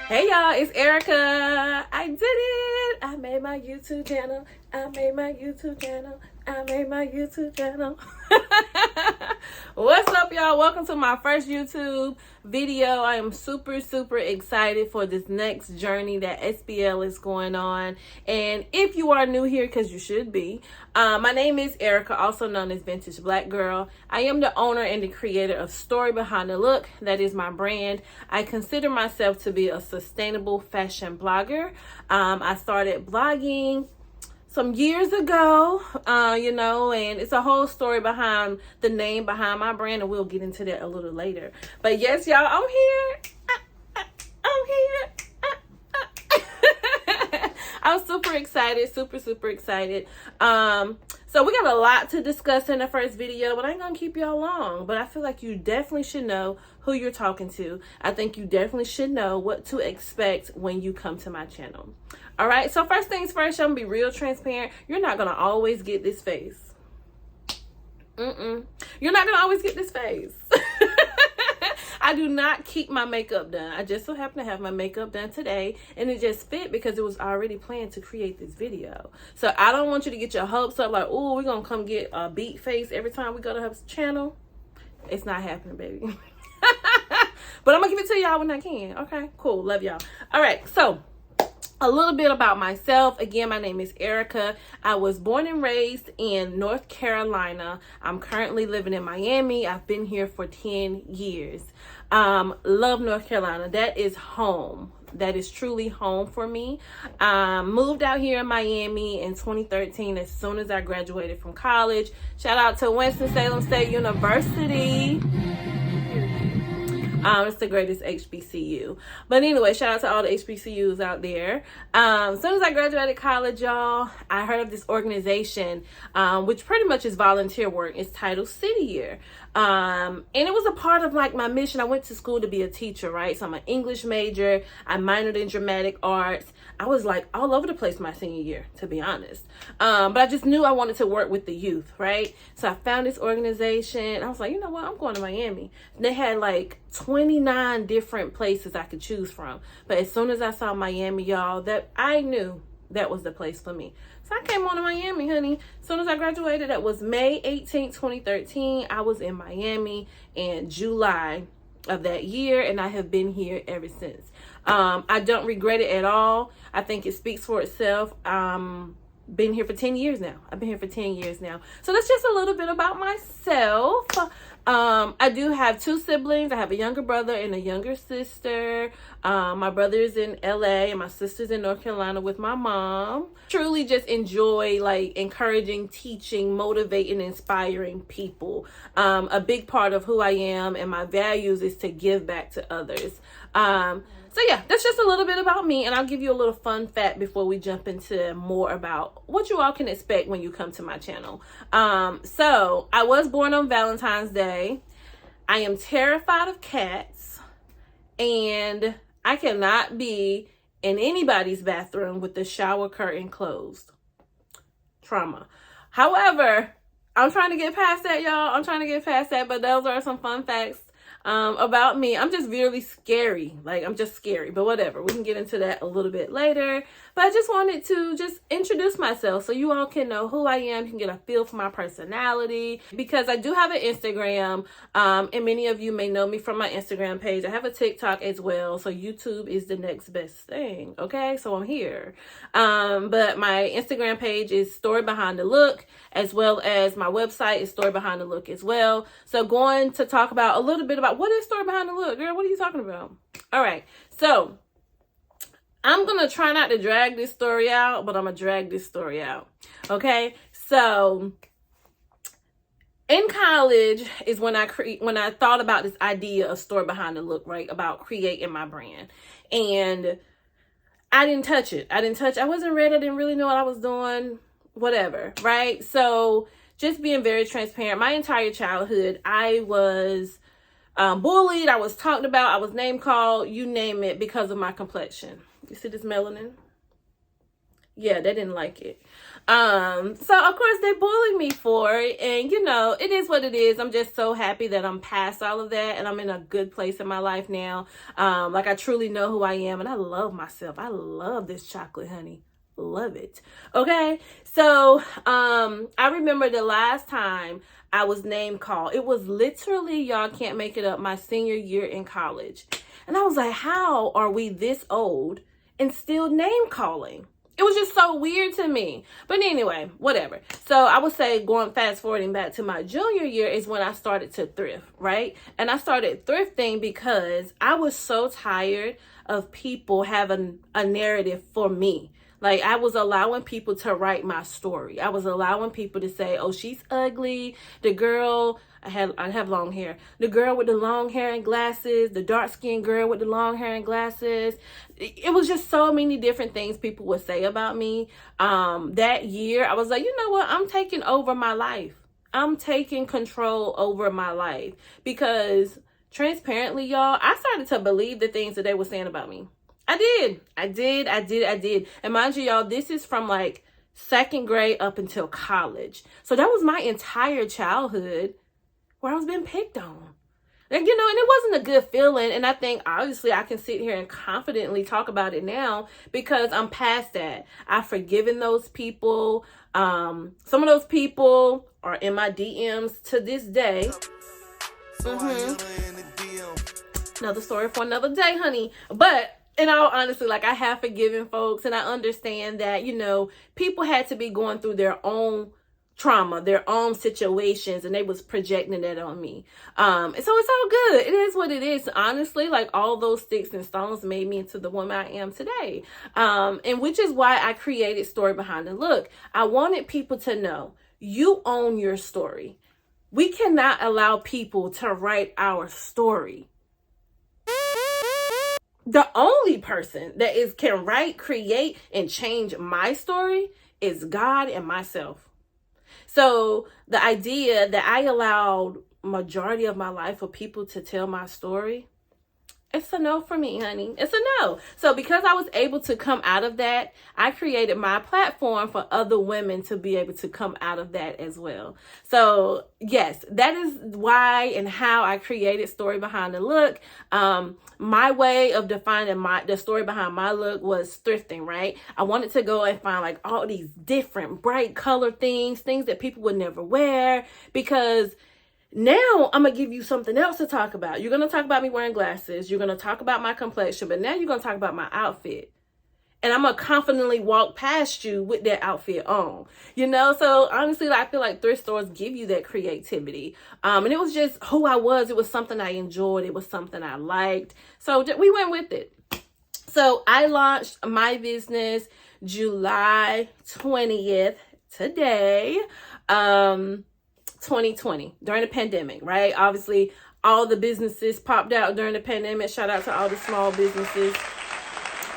Hey y'all, it's Erica. I did it. I made my YouTube channel. I made my YouTube channel. I made my YouTube channel. What's up, y'all? Welcome to my first YouTube video. I am super excited for this next journey that SBL is going on. And if you are new here, because you should be, my name is Erica, also known as Vintage Black Girl. I am the owner and the creator of Story Behind the Look. That is my brand. I consider myself to be a sustainable fashion blogger. I started blogging some years ago, and it's a whole story behind the name behind my brand, and we'll get into that a little later. But yes, y'all, I'm here. I'm here. I'm super excited, super excited. So we got a lot to discuss in the first video, but I ain't gonna keep y'all long. But I feel like you definitely should know who you're talking to. I think you definitely should know what to expect when you come to my channel. All right, so first things first, I'm gonna be real transparent. You're not gonna always get this face. You're not gonna always get this face. I do not keep my makeup done. I just so happen to have my makeup done today, and it just fit because it was already planned to create this video. So I don't want you to get your hopes up like, oh, we're gonna come get a beat face every time we go to her channel. It's not happening, baby. But I'm gonna give it to y'all when I can. Okay, cool. Love y'all. All right, so a little bit about myself. Again, my name is Erica. I was born and raised in North Carolina. I'm currently living in Miami. I've been here for 10 years. Love North Carolina. That is home. That is truly home for me. Moved out here in Miami in 2013 as soon as I graduated from college. Shout out to Winston-Salem State University. It's the greatest HBCU. But anyway, shout out to all the HBCUs out there. As soon as I graduated college, y'all, I heard of this organization, which pretty much is volunteer work. It's titled City Year. And it was a part of like my mission. I went to school to be a teacher, right? So I'm an English major. I minored in dramatic arts. I was like all over the place my senior year, to be honest. But I just knew I wanted to work with the youth, right? So I found this organization. I was like, you know what? I'm going to Miami. And they had like 29 different places I could choose from. But as soon as I saw Miami, y'all, that I knew that was the place for me. So I came on to Miami, honey. As soon as I graduated, that was May 18th, 2013. I was in Miami in July of that year, and I have been here ever since. I don't regret it at all. I think it speaks for itself. Been here for 10 years now. I've been here for 10 years now. So that's just a little bit about myself. I do have two siblings. I have a younger brother and a younger sister. My brother is in LA and my sister's in North Carolina with my mom. Truly just enjoy like encouraging, teaching, motivating, inspiring people. A big part of who I am and my values is to give back to others. So yeah, that's just a little bit about me, and I'll give you a little fun fact before we jump into more about what you all can expect when you come to my channel. So I was born on Valentine's Day. I am terrified of cats, and I cannot be in anybody's bathroom with the shower curtain closed. Trauma. However, I'm trying to get past that, y'all. I'm trying to get past that, but those are some fun facts about me. I'm just really scary. Like, I'm just scary, but whatever. We can get into that a little bit later. But I just wanted to just introduce myself so you all can know who I am. You can get a feel for my personality, because I do have an Instagram, and many of you may know me from my Instagram page. I have a TikTok as well, so YouTube is the next best thing, okay? So I'm here. But my Instagram page is Story Behind the Look, as well as my website is Story Behind the Look as well. So going to talk about a little bit about what is Story Behind the Look. Girl, what are you talking about? All right, so I'm going to try not to drag this story out, but I'm going to drag this story out. Okay? So in college is when I thought about this idea of Story Behind the Look, right? About creating my brand. And I didn't touch it. I wasn't ready. I didn't really know what I was doing. Whatever, right? So just being very transparent, my entire childhood, I was bullied. I was talked about. I was name called, you name it, because of my complexion. You see this melanin? Yeah, they didn't like it. So of course they bullied me for it, and you know, it is what it is. I'm just so happy that I'm past all of that and I'm in a good place in my life now. Like I truly know who I am and I love myself. I love this chocolate, honey. Love it. Okay. So, I remember the last time I was name called. It was literally, y'all can't make it up, my senior year in college. And I was like, how are we this old and still name calling? It was just so weird to me. But anyway, whatever. So I would say fast forwarding back to my junior year is when I started to thrift, right? And I started thrifting because I was so tired of people having a narrative for me. Like I was allowing people to write my story. I was allowing people to say, "Oh, she's ugly. The girl, I have long hair. The girl with the long hair and glasses, the dark-skinned girl with the long hair and glasses." It was just so many different things people would say about me. That year, I was like, you know what? I'm taking over my life. I'm taking control over my life because transparently, y'all, I started to believe the things that they were saying about me. I did. And mind you, y'all, this is from like second grade up until college. So that was my entire childhood where I was being picked on. Like, you know, and it wasn't a good feeling. And I think obviously I can sit here and confidently talk about it now because I'm past that. I've forgiven those people. Some of those people are in my DMs to this day. Another story for another day, honey. But in all honesty, like I have forgiven folks and I understand that, you know, people had to be going through their own trauma, their own situations, and they was projecting that on me. And so it's all good. It is what it is. Honestly, like all those sticks and stones made me into the woman I am today. And which is why I created Story Behind the Look. I wanted people to know you own your story. We cannot allow people to write our story. The only person that can write, create, and change my story is God and myself. So the idea that I allowed majority of my life for people to tell my story, it's a no for me, honey. It's a no. So because I was able to come out of that, I created my platform for other women to be able to come out of that as well. So yes, that is why and how I created Story Behind the Look. My way of defining the story behind my look was thrifting, right? I wanted to go and find like all these different bright color things that people would never wear, because now I'm going to give you something else to talk about. You're going to talk about me wearing glasses. You're going to talk about my complexion, but now you're going to talk about my outfit. And I'm going to confidently walk past you with that outfit on, you know? So honestly, I feel like thrift stores give you that creativity. And it was just who I was. It was something I enjoyed. It was something I liked. So we went with it. So I launched my business July 20th, today. 2020 during the pandemic, right? Obviously, all the businesses popped out during the pandemic. Shout out to all the small businesses.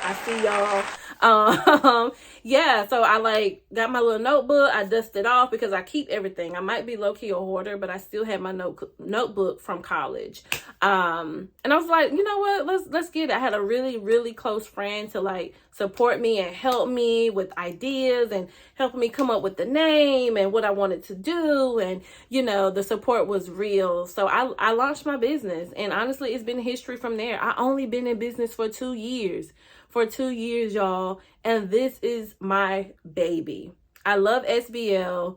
I see y'all. Yeah, so I got my little notebook. I dusted off because I keep everything. I might be low-key a hoarder, but I still have my notebook from college. And I was like, you know what? Let's get it. I had a really, really close friend to support me and help me with ideas and helping me come up with the name and what I wanted to do. And, you know, the support was real. So I launched my business, and honestly, it's been history from there. I only been in business for 2 years. For 2 years, y'all, and this is my baby. I love SBL.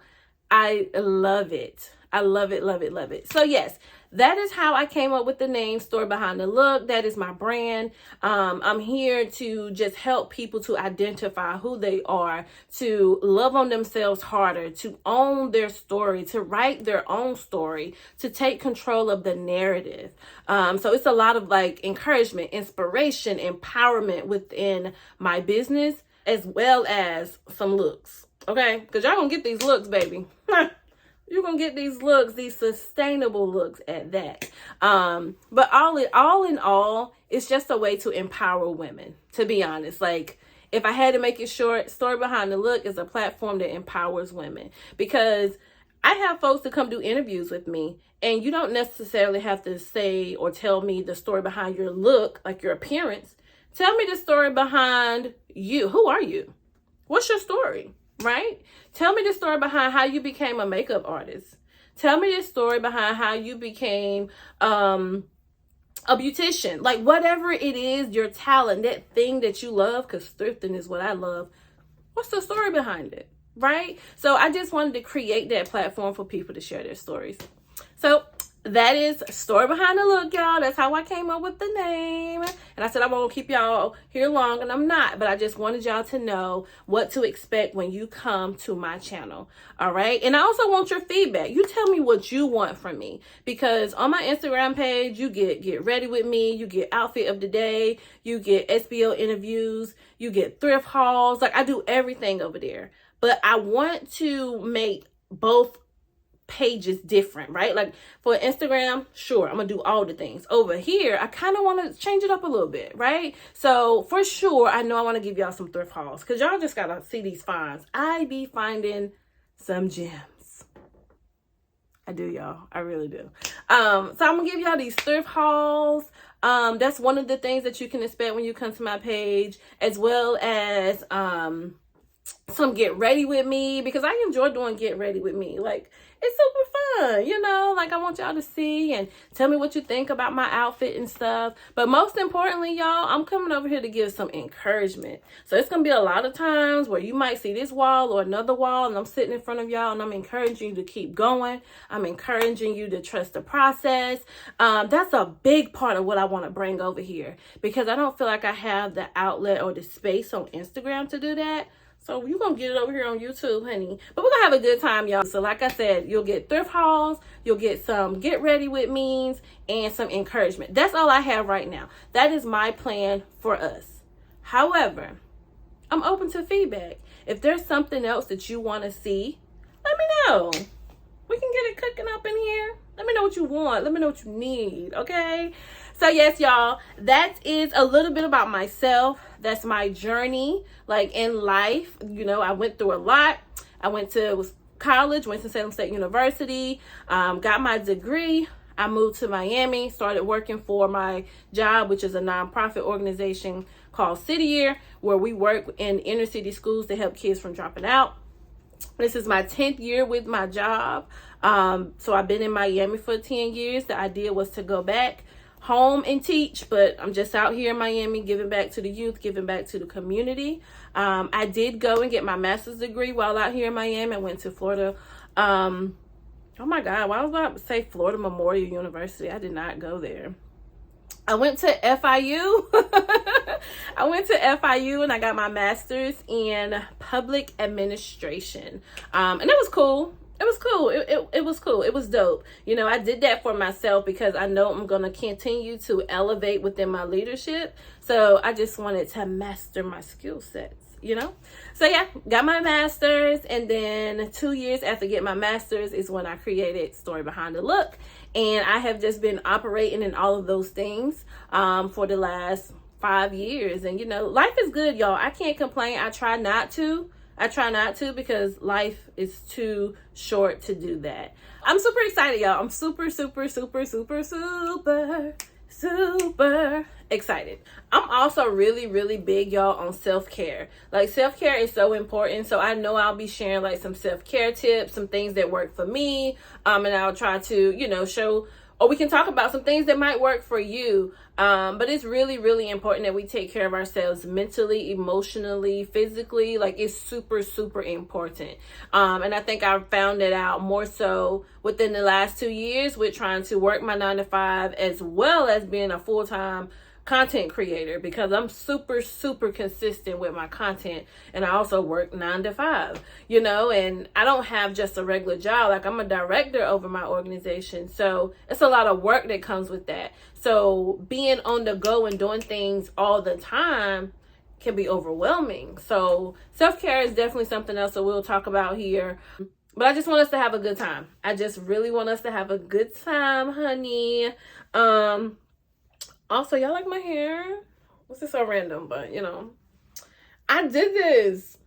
I love it. I love it, love it, love it. So yes, that is how I came up with the name Story Behind the Look. That is my brand. I'm here to just help people to identify who they are, to love on themselves harder, to own their story, to write their own story, to take control of the narrative. So it's a lot of encouragement, inspiration, empowerment within my business, as well as some looks. Okay? Because y'all gonna get these looks, baby. You're going to get these looks, these sustainable looks at that. But all in all, it's just a way to empower women, to be honest. If I had to make it short, Story Behind the Look is a platform that empowers women. Because I have folks to come do interviews with me, and you don't necessarily have to say or tell me the story behind your look, like your appearance. Tell me the story behind you. Who are you? What's your story? right? Tell me the story behind how you became a makeup artist. Tell me the story behind how you became a beautician. Like, whatever it is, your talent, that thing that you love, because thrifting is what I love. What's the story behind it, right? So I just wanted to create that platform for people to share their stories. So that is Story Behind the Look, y'all. That's how I came up with the name. And I said I won't keep y'all here long, and I'm not, but I just wanted y'all to know what to expect when you come to my channel. All right. And I also want your feedback. You tell me what you want from me, because on my Instagram page, you get ready with me, you get outfit of the day, you get SBO interviews, you get thrift hauls. Like, I do everything over there. But I want to make both pages different, right? Like, for Instagram, sure, I'm gonna do all the things. Over here, I kind of want to change it up a little bit, right? So for sure, I know I want to give y'all some thrift hauls, because y'all just gotta see these finds. I be finding some gems. I do, y'all. I really do. So I'm gonna give y'all these thrift hauls. That's one of the things that you can expect when you come to my page, as well as some get ready with me, because I enjoy doing get ready with me. Like, it's super fun, you know. Like, I want y'all to see and tell me what you think about my outfit and stuff. But most importantly, y'all, I'm coming over here to give some encouragement. So it's gonna be a lot of times where you might see this wall or another wall, and I'm sitting in front of y'all and I'm encouraging you to keep going. I'm encouraging you to trust the process. That's a big part of what I want to bring over here, because I don't feel like I have the outlet or the space on Instagram to do that. So you're going to get it over here on YouTube, honey. But we're going to have a good time, y'all. So like I said, you'll get thrift hauls, you'll get some get ready with memes, and some encouragement. That's all I have right now. That is my plan for us. However, I'm open to feedback. If there's something else that you want to see, let me know. We can get it cooking up in here. Let me know what you want. Let me know what you need, okay? So yes, y'all, that is a little bit about myself. That's my journey, like, in life. You know, I went through a lot. I went to college, went to Salem State University, got my degree. I moved to Miami, started working for my job, which is a nonprofit organization called City Year, where we work in inner city schools to help kids from dropping out. This is my 10th year with my job. So I've been in Miami for 10 years. The idea was to go back home and teach, but I'm just out here in Miami giving back to the youth, giving back to the community. I did go and get my master's degree while out here in Miami. I went to Florida. Oh my God, why was I about to say Florida Memorial University? I did not go there. I went to FIU. I went to FIU and I got my master's in public administration. And it was cool. It was cool. It was cool. It was dope. You know, I did that for myself because I know I'm going to continue to elevate within my leadership. So I just wanted to master my skill sets, you know? So yeah, got my master's, and then 2 years after getting my master's is when I created Story Behind the Look. And I have just been operating in all of those things for the last 5 years. And, you know, life is good, y'all. I can't complain. I try not to because life is too short to do that. I'm super excited, y'all. I'm super excited. I'm also really big, y'all, on self-care. Like, self-care is so important. So I know I'll be sharing like some self-care tips, some things that work for me. And I'll try to, you know, show, or we can talk about some things that might work for you. But it's really important that we take care of ourselves mentally, emotionally, physically. Like, it's super important. And I think I found it out more so within the last 2 years with trying to work my 9 to 5 as well as being a full-time content creator, because I'm super consistent with my content, and I also work 9 to 5, you know, and I don't have just a regular job. Like, I'm a director over my organization, so it's a lot of work that comes with that. So being on the go and doing things all the time can be overwhelming. So self-care is definitely something else that we'll talk about here. But I just want us to have a good time. I just really want us to have a good time, honey. Also, y'all like my hair? This is so random, but, you know, I did this.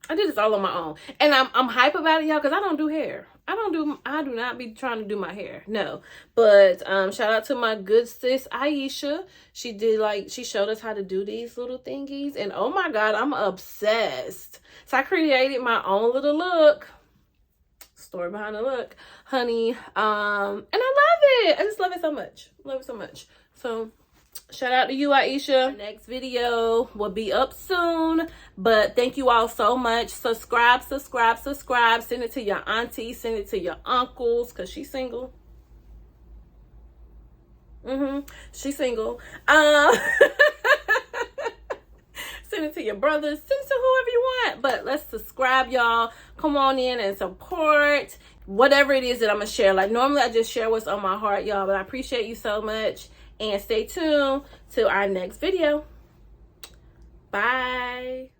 I did this all on my own. And I'm hype about it, y'all, because I don't do hair. I do not be trying to do my hair. No. But shout out to my good sis Aisha. She showed us how to do these little thingies, and oh my god, I'm obsessed. So I created my own little look. Story behind the look, honey. And I love it. I just love it so much. Love it so much. So shout out to you, Aisha. Our next video will be up soon. But thank you all so much. Subscribe. Send it to your auntie. Send it to your uncles, because she's single. She's single. Send it to your brothers. Send it to whoever you want. But let's subscribe, y'all. Come on in and support whatever it is that I'm going to share. Like, normally I just share what's on my heart, y'all. But I appreciate you so much. And stay tuned to our next video. Bye.